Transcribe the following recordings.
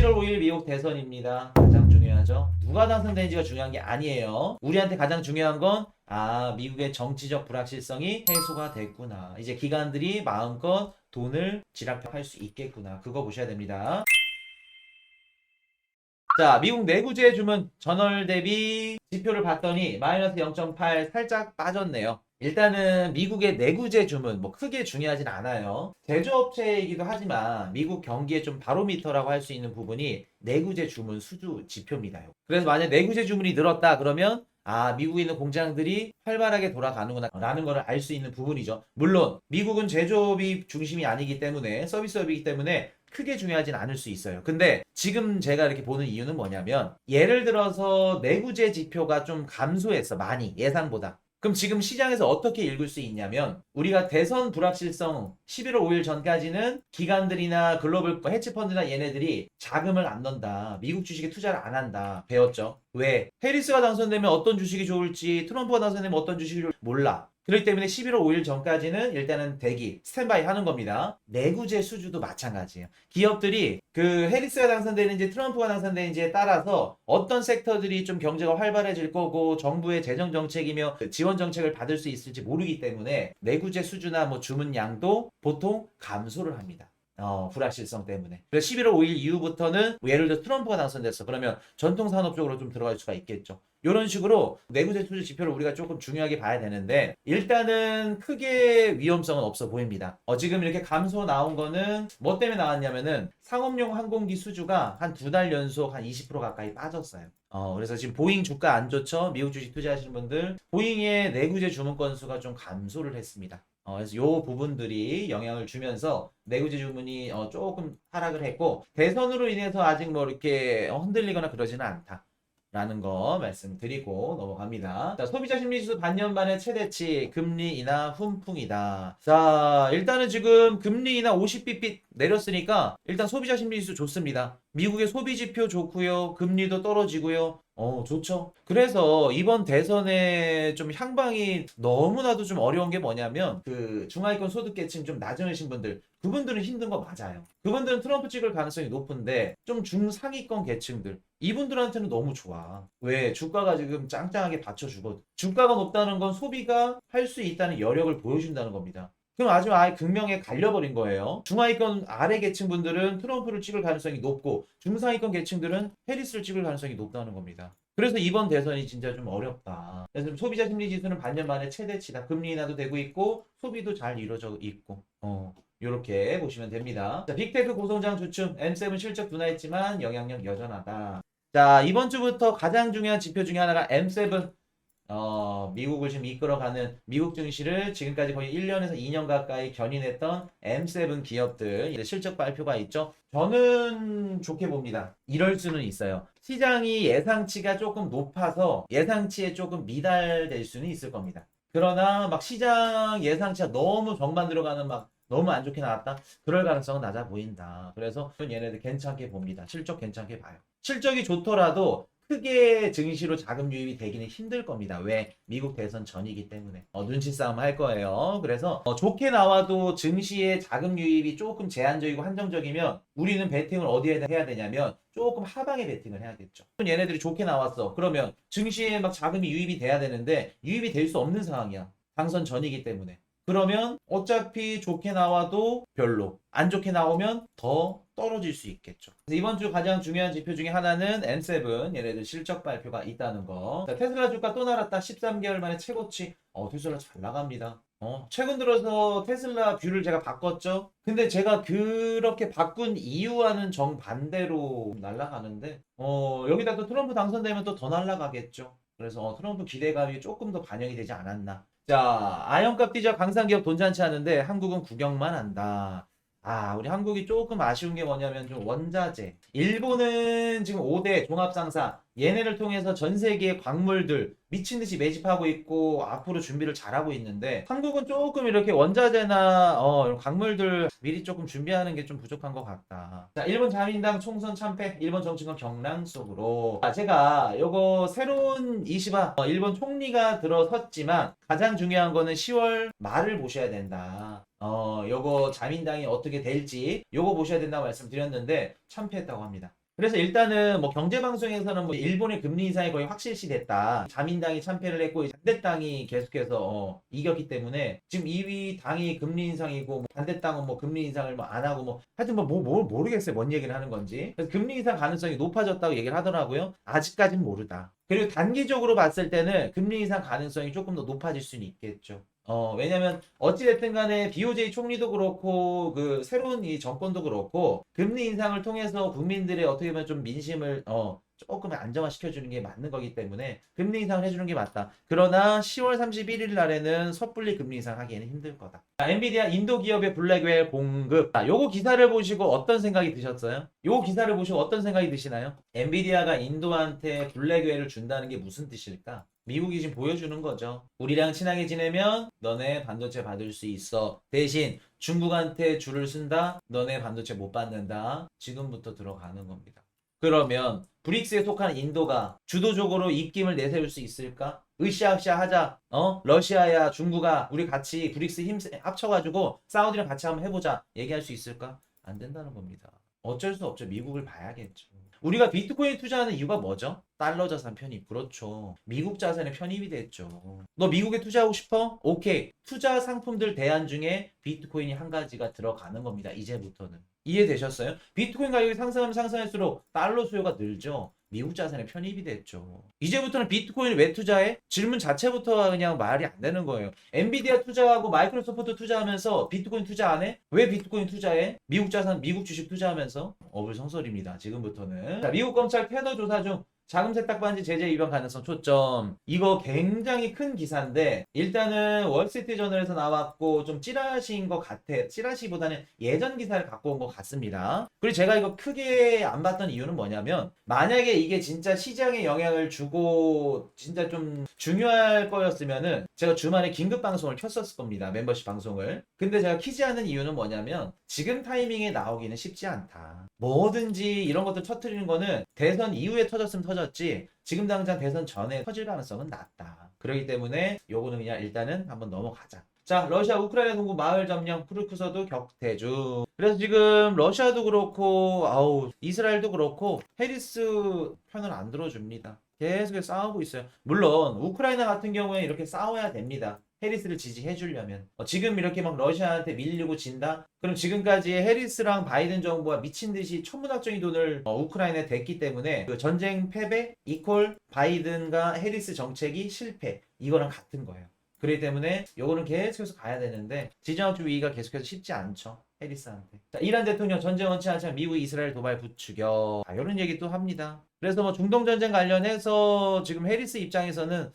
11월 5일 미국 대선입니다. 가장 중요하죠. 누가 당선되는지가 중요한 게 아니에요. 우리한테 가장 중요한 건 미국의 정치적 불확실성이 해소가 됐구나. 이제 기관들이 마음껏 돈을 지락할 수 있겠구나. 그거 보셔야 됩니다. 자, 미국 내구재 주문 전월 대비 지표를 봤더니 마이너스 0.8 살짝 빠졌네요. 일단은 미국의 내구재 주문 뭐 크게 중요하진 않아요. 제조업체이기도 하지만 미국 경기에 좀 바로미터라고 할 수 있는 부분이 내구재 주문 수주 지표입니다. 그래서 만약 내구재 주문이 늘었다 그러면 미국에 있는 공장들이 활발하게 돌아가는구나 라는 걸 알 수 있는 부분이죠. 물론 미국은 제조업이 중심이 아니기 때문에 서비스업이기 때문에 크게 중요하진 않을 수 있어요. 근데 지금 제가 이렇게 보는 이유는 뭐냐면 예를 들어서 내구재 지표가 좀 감소했어. 많이 예상보다. 그럼 지금 시장에서 어떻게 읽을 수 있냐면 우리가 대선 불확실성 11월 5일 전까지는 기관들이나 글로벌 헤지펀드나 얘네들이 자금을 안 넣는다. 미국 주식에 투자를 안 한다. 배웠죠. 왜? 해리스가 당선되면 어떤 주식이 좋을지 트럼프가 당선되면 어떤 주식이 좋을지 몰라. 그렇기 때문에 11월 5일 전까지는 일단은 대기, 스탠바이 하는 겁니다. 내구재 수주도 마찬가지예요. 기업들이 그 해리스가 당선되는지 트럼프가 당선되는지에 따라서 어떤 섹터들이 좀 경제가 활발해질 거고 정부의 재정 정책이며 지원 정책을 받을 수 있을지 모르기 때문에 내구재 수주나 뭐 주문 양도 보통 감소를 합니다. 불확실성 때문에. 그래서 11월 5일 이후부터는 뭐 예를 들어 트럼프가 당선됐어. 그러면 전통산업 쪽으로 좀 들어갈 수가 있겠죠. 이런 식으로 내구재 수주 지표를 우리가 조금 중요하게 봐야 되는데 일단은 크게 위험성은 없어 보입니다. 지금 이렇게 감소 나온 거는 뭐 때문에 나왔냐면은 상업용 항공기 수주가 한 2달 연속 한 20% 가까이 빠졌어요. 그래서 지금 보잉 주가 안 좋죠? 미국 주식 투자하시는 분들 보잉의 내구재 주문 건수가 좀 감소를 했습니다. 그래서 요 부분들이 영향을 주면서 내구재 주문이 조금 하락을 했고 대선으로 인해서 아직 뭐 이렇게 흔들리거나 그러지는 않다. 라는 거 말씀드리고 넘어갑니다. 자, 소비자 심리지수 반년 만에 최대치 금리 인하 훈풍이다. 자, 일단은 지금 금리 인하 50bp 내렸으니까 일단 소비자 심리지수 좋습니다. 미국의 소비 지표 좋고요. 금리도 떨어지고요. 좋죠. 그래서 이번 대선에 좀 향방이 너무나도 좀 어려운 게 뭐냐면 그 중하위권 소득계층 좀 낮으신 분들 그분들은 힘든 거 맞아요. 그분들은 트럼프 찍을 가능성이 높은데 좀 중상위권 계층들 이분들한테는 너무 좋아. 왜? 주가가 지금 짱짱하게 받쳐주거든. 주가가 높다는 건 소비가 할 수 있다는 여력을 보여준다는 겁니다. 그럼 아예 극명에 갈려버린 거예요. 중하위권 아래 계층 분들은 트럼프를 찍을 가능성이 높고 중상위권 계층들은 해리스를 찍을 가능성이 높다는 겁니다. 그래서 이번 대선이 진짜 좀 어렵다. 그래서 소비자 심리 지수는 반년 만에 최대치다. 금리 인하도 되고 있고 소비도 잘 이루어져 있고. 이렇게 보시면 됩니다. 자, 빅테크 고성장 주춤 M7 실적 둔화했지만 영향력 여전하다. 자, 이번 주부터 가장 중요한 지표 중에 하나가 M7 미국을 지금 이끌어가는 미국 증시를 지금까지 거의 1년에서 2년 가까이 견인했던 M7 기업들 이제 실적 발표가 있죠. 저는 좋게 봅니다. 이럴 수는 있어요. 시장이 예상치가 조금 높아서 예상치에 조금 미달될 수는 있을 겁니다. 그러나 막 시장 예상치가 너무 정반 들어가는 막 너무 안 좋게 나왔다? 그럴 가능성은 낮아 보인다. 그래서 얘네들 괜찮게 봅니다. 실적 괜찮게 봐요. 실적이 좋더라도 크게 증시로 자금 유입이 되기는 힘들 겁니다. 왜? 미국 대선 전이기 때문에. 눈치 싸움 할 거예요. 그래서 좋게 나와도 증시의 자금 유입이 조금 제한적이고 한정적이면 우리는 베팅을 어디에 해야 되냐면 조금 하방에 베팅을 해야겠죠. 얘네들이 좋게 나왔어. 그러면 증시에 막 자금이 유입이 돼야 되는데 유입이 될 수 없는 상황이야. 당선 전이기 때문에. 그러면 어차피 좋게 나와도 별로 안 좋게 나오면 더 떨어질 수 있겠죠. 그래서 이번 주 가장 중요한 지표 중에 하나는 M7 얘네들 실적 발표가 있다는 거. 자, 테슬라 주가 또 날았다. 13개월 만에 최고치. 테슬라 잘 나갑니다. 최근 들어서 테슬라 뷰를 제가 바꿨죠. 근데 제가 그렇게 바꾼 이유와는 정반대로 날아가는데 여기다 또 트럼프 당선되면 또 더 날아가겠죠. 그래서 트럼프 기대감이 조금 더 반영이 되지 않았나. 자, 아연값 뛰자 강상기업 돈잔치 하는데 한국은 구경만 한다. 우리 한국이 조금 아쉬운 게 뭐냐면 좀 원자재. 일본은 지금 5대 종합상사 얘네를 통해서 전 세계의 광물들 미친 듯이 매집하고 있고 앞으로 준비를 잘하고 있는데 한국은 조금 이렇게 원자재나 이런 광물들 미리 조금 준비하는 게 좀 부족한 것 같다. 자, 일본 자민당 총선 참패, 일본 정치권 경랑 속으로. 제가 요거 새로운 이시바 일본 총리가 들어섰지만 가장 중요한 거는 10월 말을 보셔야 된다. 요거 자민당이 어떻게 될지 요거 보셔야 된다고 말씀드렸는데 참패했다고 합니다. 그래서 일단은 뭐 경제방송에서는 뭐 일본의 금리 인상이 거의 확실시됐다. 자민당이 참패를 했고 반대당이 계속해서 이겼기 때문에 지금 2위 당이 금리 인상이고 뭐 반대당은 뭐 금리 인상을 뭐 안 하고 뭐 하여튼 뭐 모르겠어요. 뭔 얘기를 하는 건지. 그래서 금리 인상 가능성이 높아졌다고 얘기를 하더라고요. 아직까진 모르다. 그리고 단기적으로 봤을 때는 금리 인상 가능성이 조금 더 높아질 수는 있겠죠. 왜냐면 어찌됐든 간에 BOJ 총리도 그렇고 그 새로운 이 정권도 그렇고 금리 인상을 통해서 국민들의 어떻게 보면 좀 민심을 조금 안정화시켜주는 게 맞는 거기 때문에 금리 인상을 해주는 게 맞다. 그러나 10월 31일 날에는 섣불리 금리 인상하기에는 힘들 거다. 엔비디아 인도 기업의 블랙웰 공급. 요거 기사를 보시고 어떤 생각이 드셨어요? 요거 기사를 보시고 어떤 생각이 드시나요? 엔비디아가 인도한테 블랙웰을 준다는 게 무슨 뜻일까? 미국이 지금 보여주는 거죠. 우리랑 친하게 지내면 너네 반도체 받을 수 있어. 대신 중국한테 줄을 쓴다. 너네 반도체 못 받는다. 지금부터 들어가는 겁니다. 그러면 브릭스에 속한 인도가 주도적으로 입김을 내세울 수 있을까? 으쌰으쌰 하자. 러시아야 중국아 우리 같이 브릭스 힘 합쳐가지고 사우디랑 같이 한번 해보자. 얘기할 수 있을까? 안 된다는 겁니다. 어쩔 수 없죠. 미국을 봐야겠죠. 우리가 비트코인 투자하는 이유가 뭐죠? 달러 자산 편입. 그렇죠. 미국 자산에 편입이 됐죠. 너 미국에 투자하고 싶어? 오케이. 투자 상품들 대안 중에 비트코인이 한 가지가 들어가는 겁니다. 이제부터는. 이해되셨어요? 비트코인 가격이 상승하면 상승할수록 달러 수요가 늘죠. 미국 자산에 편입이 됐죠. 이제부터는 비트코인을 왜 투자해? 질문 자체부터 그냥 말이 안 되는 거예요. 엔비디아 투자하고 마이크로소프트 투자하면서 비트코인 투자 안 해? 왜 비트코인 투자해? 미국 자산, 미국 주식 투자하면서 어불성설입니다. 지금부터는. 자, 미국 검찰 테러 조사 중 자금 세탁 반지 제재 위반 가능성 초점. 이거 굉장히 큰 기사인데 일단은 월스트리트저널에서 나왔고 좀 찌라시인 것 같아. 찌라시보다는 예전 기사를 갖고 온 것 같습니다. 그리고 제가 이거 크게 안 봤던 이유는 뭐냐면 만약에 이게 진짜 시장에 영향을 주고 진짜 좀 중요할 거였으면은 제가 주말에 긴급 방송을 켰었을 겁니다. 멤버십 방송을. 근데 제가 키지 않는 이유는 뭐냐면 지금 타이밍에 나오기는 쉽지 않다. 뭐든지 이런 것들 터트리는 거는 대선 이후에 터졌으면 터졌지 지금 당장 대선 전에 터질 가능성은 낮다. 그렇기 때문에 요거는 그냥 일단은 한번 넘어가자. 자, 러시아 우크라이나 동부 마을 점령 프루크서도 격퇴 중. 그래서 지금 러시아도 그렇고 이스라엘도 그렇고 해리스 편을 안 들어줍니다. 계속해서 싸우고 있어요. 물론 우크라이나 같은 경우에 이렇게 싸워야 됩니다. 해리스를 지지해 주려면 지금 이렇게 막 러시아한테 밀리고 진다? 그럼 지금까지 해리스랑 바이든 정부가 미친 듯이 천문학적인 돈을 우크라이나에 댔기 때문에 그 전쟁 패배 이퀄 바이든과 해리스 정책이 실패 이거랑 같은 거예요. 그렇기 때문에 요거는 계속해서 가야 되는데 지정학적 위기가 계속해서 쉽지 않죠. 해리스한테. 자, 이란 대통령 전쟁 원치 않지만 미국 이스라엘 도발 부추겨. 이런 얘기 또 합니다. 그래서 뭐 중동 전쟁 관련해서 지금 해리스 입장에서는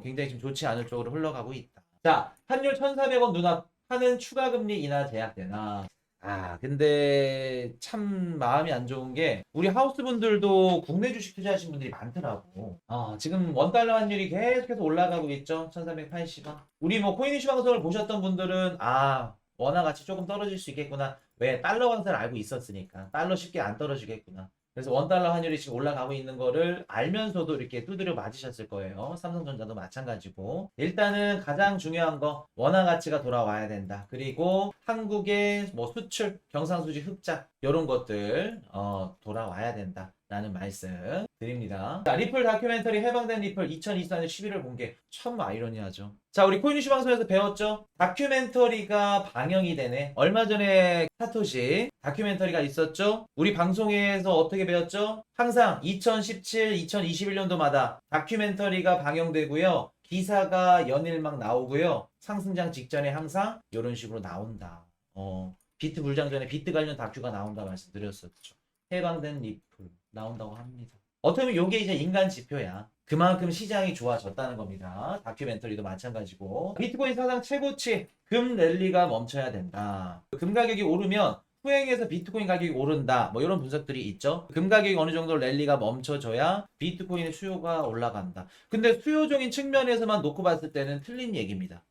굉장히 지금 좋지 않을 쪽으로 흘러가고 있다. 자, 환율 1,400원 눈앞 하는 추가 금리 인하 제약되나? 근데 참 마음이 안 좋은 게 우리 하우스분들도 국내 주식 투자하신 분들이 많더라고. 지금 원달러 환율이 계속해서 올라가고 있죠. 1,380원. 우리 뭐 코인 이슈 방송을 보셨던 분들은 원화 가치 조금 떨어질 수 있겠구나. 왜? 달러 강세를 알고 있었으니까. 달러 쉽게 안 떨어지겠구나. 그래서 원달러 환율이 지금 올라가고 있는 거를 알면서도 이렇게 두드려 맞으셨을 거예요. 삼성전자도 마찬가지고. 일단은 가장 중요한 거 원화 가치가 돌아와야 된다. 그리고 한국의 뭐 수출, 경상수지 흑자 이런 것들 돌아와야 된다. 라는 말씀 드립니다. 자, 리플 다큐멘터리 해방된 리플 2024년 11월 공개. 참 아이러니하죠. 자, 우리 코인이슈 방송에서 배웠죠? 다큐멘터리가 방영이 되네. 얼마 전에 사토시 다큐멘터리가 있었죠? 우리 방송에서 어떻게 배웠죠? 항상 2017, 2021년도마다 다큐멘터리가 방영되고요. 기사가 연일 막 나오고요. 상승장 직전에 항상 이런 식으로 나온다. 비트 불장 전에 비트 관련 다큐가 나온다 말씀드렸었죠. 해방된 리플 나온다고 합니다. 어떻게 보면 이게 이제 인간 지표야. 그만큼 시장이 좋아졌다는 겁니다. 다큐멘터리도 마찬가지고. 비트코인 사상 최고치 금 랠리가 멈춰야 된다. 금 가격이 오르면 후행해서 비트코인 가격이 오른다. 뭐 이런 분석들이 있죠. 금 가격이 어느 정도 랠리가 멈춰져야 비트코인의 수요가 올라간다. 근데 수요적인 측면에서만 놓고 봤을 때는 틀린 얘기입니다.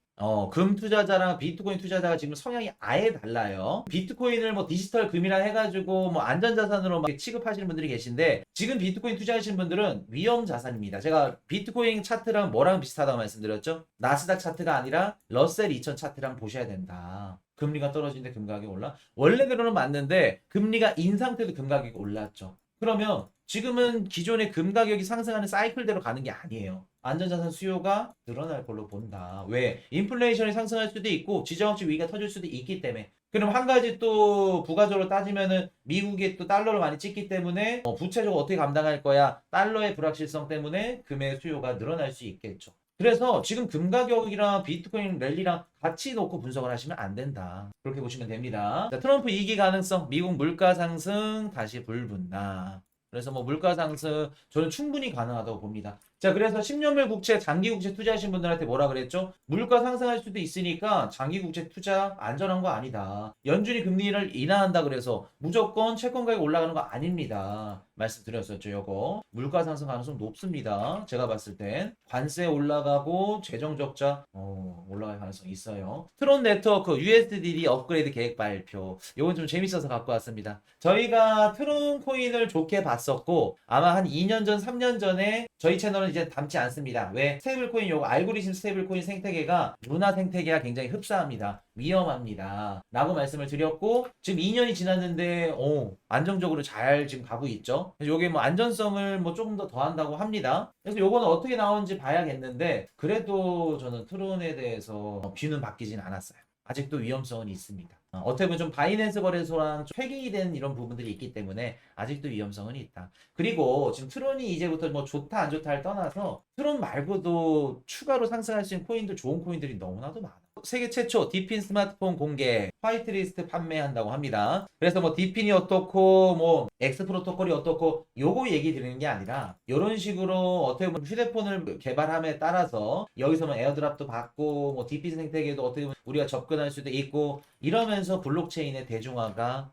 금 투자자랑 비트코인 투자자가 지금 성향이 아예 달라요. 비트코인을 뭐 디지털 금이라 해가지고 뭐 안전자산으로 막 취급하시는 분들이 계신데 지금 비트코인 투자하시는 분들은 위험 자산입니다. 제가 비트코인 차트랑 뭐랑 비슷하다고 말씀드렸죠? 나스닥 차트가 아니라 러셀 2000 차트랑 보셔야 된다. 금리가 떨어지는데 금 가격이 올라? 원래대로는 맞는데 금리가 인상 때도 금 가격이 올랐죠. 그러면 지금은 기존의 금 가격이 상승하는 사이클대로 가는 게 아니에요. 안전자산 수요가 늘어날 걸로 본다. 왜? 인플레이션이 상승할 수도 있고 지정학적 위기가 터질 수도 있기 때문에. 그럼 한 가지 또 부가적으로 따지면은 미국이 또 달러를 많이 찍기 때문에 부채적으로 어떻게 감당할 거야? 달러의 불확실성 때문에 금의 수요가 늘어날 수 있겠죠. 그래서 지금 금 가격이랑 비트코인 랠리랑 같이 놓고 분석을 하시면 안 된다. 그렇게 보시면 됩니다. 자, 트럼프 2기 가능성, 미국 물가 상승, 다시 불붙나. 그래서 뭐 물가 상승 저는 충분히 가능하다고 봅니다. 자, 그래서 10년물 국채, 장기 국채 투자하신 분들한테 뭐라 그랬죠? 물가 상승할 수도 있으니까 장기 국채 투자 안전한 거 아니다. 연준이 금리를 인하한다 그래서 무조건 채권 가격 올라가는 거 아닙니다. 말씀드렸었죠, 요거. 물가 상승 가능성 높습니다. 제가 봤을 땐 관세 올라가고 재정 적자 올라갈 가능성 있어요. 트론 네트워크 USDT 업그레이드 계획 발표. 요건 좀 재밌어서 갖고 왔습니다. 저희가 트론 코인을 좋게 봤었고 아마 한 2년 전, 3년 전에 저희 채널은 이제 담지 않습니다. 왜? 스테이블 코인 요거 알고리즘 스테이블 코인 생태계가 루나 생태계와 굉장히 흡사합니다. 위험합니다. 라고 말씀을 드렸고 지금 2년이 지났는데 안정적으로 잘 지금 가고 있죠. 그래서 요게 뭐 안전성을 뭐 조금 더 더한다고 합니다. 그래서 요거는 어떻게 나오는지 봐야겠는데 그래도 저는 트론에 대해서 뷰는 바뀌진 않았어요. 아직도 위험성은 있습니다. 어떻게 보면 좀 바이낸스 거래소랑 좀 폐기이 된 이런 부분들이 있기 때문에 아직도 위험성은 있다. 그리고 지금 트론이 이제부터 뭐 좋다 안 좋다를 떠나서 트론 말고도 추가로 상승할 수 있는 코인들 좋은 코인들이 너무나도 많아. 세계 최초 디핀 스마트폰 공개 화이트리스트 판매한다고 합니다. 그래서 뭐 디핀이 어떻고 뭐 X 프로토콜이 어떻고 요거 얘기 드리는 게 아니라 이런 식으로 어떻게 보면 휴대폰을 개발함에 따라서 여기서 뭐 에어드랍도 받고 뭐 디핀 생태계도 어떻게 보면 우리가 접근할 수도 있고 이러면서 블록체인의 대중화가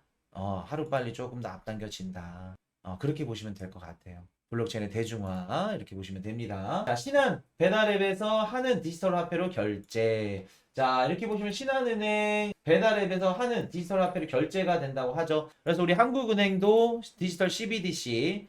하루빨리 조금 더 앞당겨진다. 그렇게 보시면 될 것 같아요. 블록체인의 대중화 이렇게 보시면 됩니다. 자, 신한 배달앱에서 하는 디지털 화폐로 결제. 자, 이렇게 보시면 신한은행 배달앱에서 하는 디지털 화폐로 결제가 된다고 하죠. 그래서 우리 한국은행도 디지털 CBDC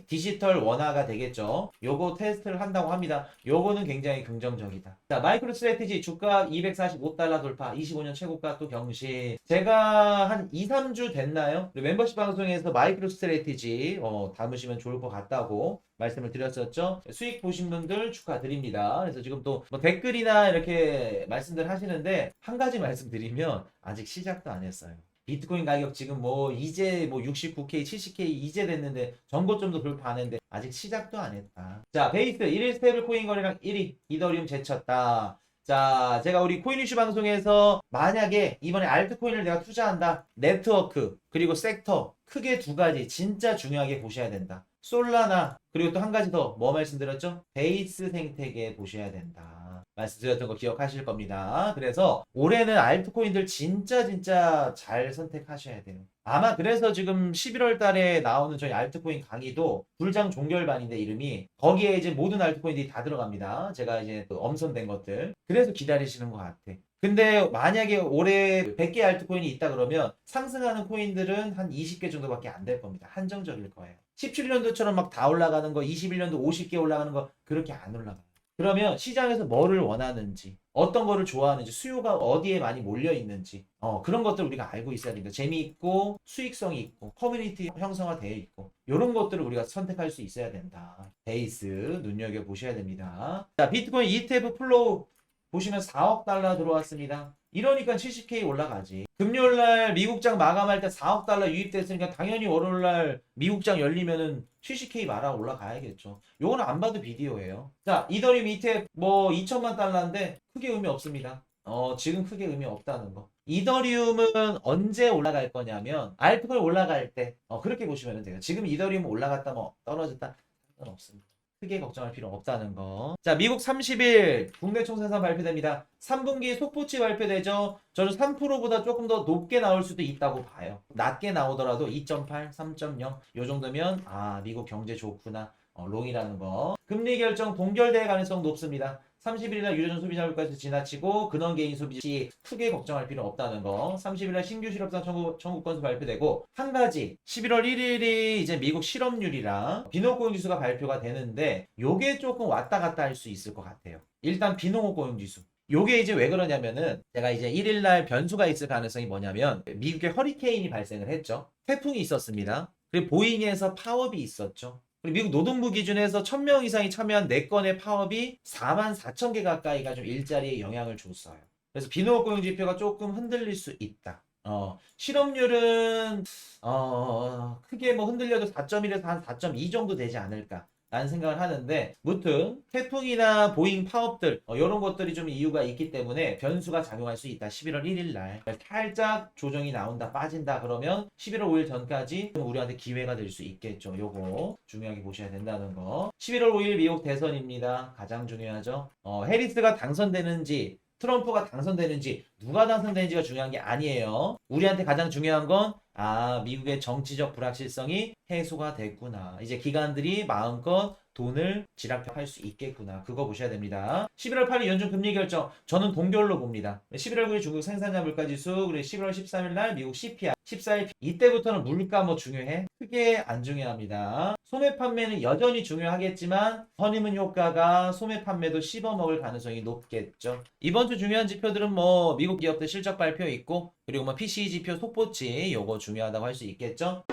디지털 원화가 되겠죠. 요거 테스트를 한다고 합니다. 요거는 굉장히 긍정적이다. 자, 마이크로 스트래티지 주가 245달러 돌파, 25년 최고가 또 경신. 제가 한 2, 3주 됐나요? 멤버십 방송에서 마이크로 스트래티지 담으시면 좋을 것 같다고 말씀을 드렸었죠. 수익 보신 분들 축하드립니다. 그래서 지금 또 뭐 댓글이나 이렇게 말씀들 하시는데 한 가지 말씀드리면 아직 시작도 안 했어요. 비트코인 가격 지금 뭐 이제 뭐 69K, 70K 이제 됐는데 전고점도 돌파하는데 아직 시작도 안 했다. 자, 베이스 1일 스테이블 코인 거래량 1위 이더리움 제쳤다. 자, 제가 우리 코인 이슈 방송에서 만약에 이번에 알트코인을 내가 투자한다. 네트워크 그리고 섹터 크게 두 가지 진짜 중요하게 보셔야 된다. 솔라나 그리고 또 한 가지 더 뭐 말씀드렸죠? 베이스 생태계 보셔야 된다. 말씀드렸던 거 기억하실 겁니다. 그래서 올해는 알트코인들 진짜 잘 선택하셔야 돼요. 아마 그래서 지금 11월 달에 나오는 저희 알트코인 강의도 불장 종결반인데 이름이 거기에 이제 모든 알트코인들이 다 들어갑니다. 제가 이제 그 엄선된 것들. 그래서 기다리시는 것 같아. 근데 만약에 올해 100개 알트코인이 있다 그러면 상승하는 코인들은 한 20개 정도밖에 안 될 겁니다. 한정적일 거예요. 17년도처럼 막 다 올라가는 거, 21년도 50개 올라가는 거 그렇게 안 올라가요. 그러면 시장에서 뭐를 원하는지, 어떤 거를 좋아하는지, 수요가 어디에 많이 몰려 있는지, 그런 것들 우리가 알고 있어야 됩니다. 재미있고, 수익성이 있고, 커뮤니티 형성화되어 있고, 이런 것들을 우리가 선택할 수 있어야 된다. 베이스 눈여겨보셔야 됩니다. 자, 비트코인 ETF 플로우 보시면 4억 달러 들어왔습니다. 이러니까 70K 올라가지. 금요일날 미국장 마감할 때 4억 달러 유입됐으니까 당연히 월요일날 미국장 열리면은 70K 말아 올라가야겠죠. 요거는 안 봐도 비디오예요. 자, 이더리움 ETF 뭐 2천만 달러인데 크게 의미 없습니다. 지금 크게 의미 없다는 거. 이더리움은 언제 올라갈 거냐면 알트코인 올라갈 때 그렇게 보시면 돼요. 지금 이더리움 올라갔다 뭐 떨어졌다 상관없습니다. 크게 걱정할 필요 없다는 거. 자, 미국 30일 국내 총생산 발표됩니다. 3분기 속보치 발표되죠. 저는 3%보다 조금 더 높게 나올 수도 있다고 봐요. 낮게 나오더라도 2.8, 3.0 요 정도면 미국 경제 좋구나. 롱이라는 거. 금리 결정 동결될 가능성 높습니다. 30일이나 유료전 소비자 물가에서 지나치고 근원개인 소비시 크게 걱정할 필요 없다는 거. 30일날 신규 실업자 청구 건수 발표되고 한 가지 11월 1일이 이제 미국 실업률이랑 비농업고용지수가 발표가 되는데 요게 조금 왔다 갔다 할 수 있을 것 같아요. 일단 비농업고용지수. 요게 이제 왜 그러냐면은 제가 이제 1일날 변수가 있을 가능성이 뭐냐면 미국에 허리케인이 발생을 했죠. 태풍이 있었습니다. 그리고 보잉에서 파업이 있었죠. 그리고 미국 노동부 기준에서 1000명 이상이 참여한 4건의 파업이 4만 4천 개 가까이가 좀 일자리에 영향을 줬어요. 그래서 비농업 고용 지표가 조금 흔들릴 수 있다. 실업률은 크게 뭐 흔들려도 4.1에서 한 4.2 정도 되지 않을까 라는 생각을 하는데, 무튼 태풍이나 보잉 파업들 이런 것들이 좀 이유가 있기 때문에 변수가 작용할 수 있다. 11월 1일 날 살짝 조정이 나온다, 빠진다 그러면 11월 5일 전까지 우리한테 기회가 될 수 있겠죠. 요거 중요하게 보셔야 된다는 거. 11월 5일 미국 대선입니다. 가장 중요하죠. 해리스가 당선되는지 트럼프가 당선되는지 누가 당선되는지가 중요한 게 아니에요. 우리한테 가장 중요한 건 미국의 정치적 불확실성이 해소가 됐구나. 이제 기관들이 마음껏 돈을 지락할 수 있겠구나. 그거 보셔야 됩니다. 11월 8일 연준 금리 결정. 저는 동결로 봅니다. 11월 9일 중국 생산자 물가지수, 그리고 11월 13일 날 미국 CPI, 14일 이때부터는 물가 뭐 중요해? 크게 안 중요합니다. 소매 판매는 여전히 중요하겠지만 허니문 효과가 소매 판매도 씹어먹을 가능성이 높겠죠. 이번 주 중요한 지표들은 뭐 미국 기업들 실적 발표 있고, 그리고 뭐 PCE 지표 속보치 요거 중요하다고 할 수 있겠죠.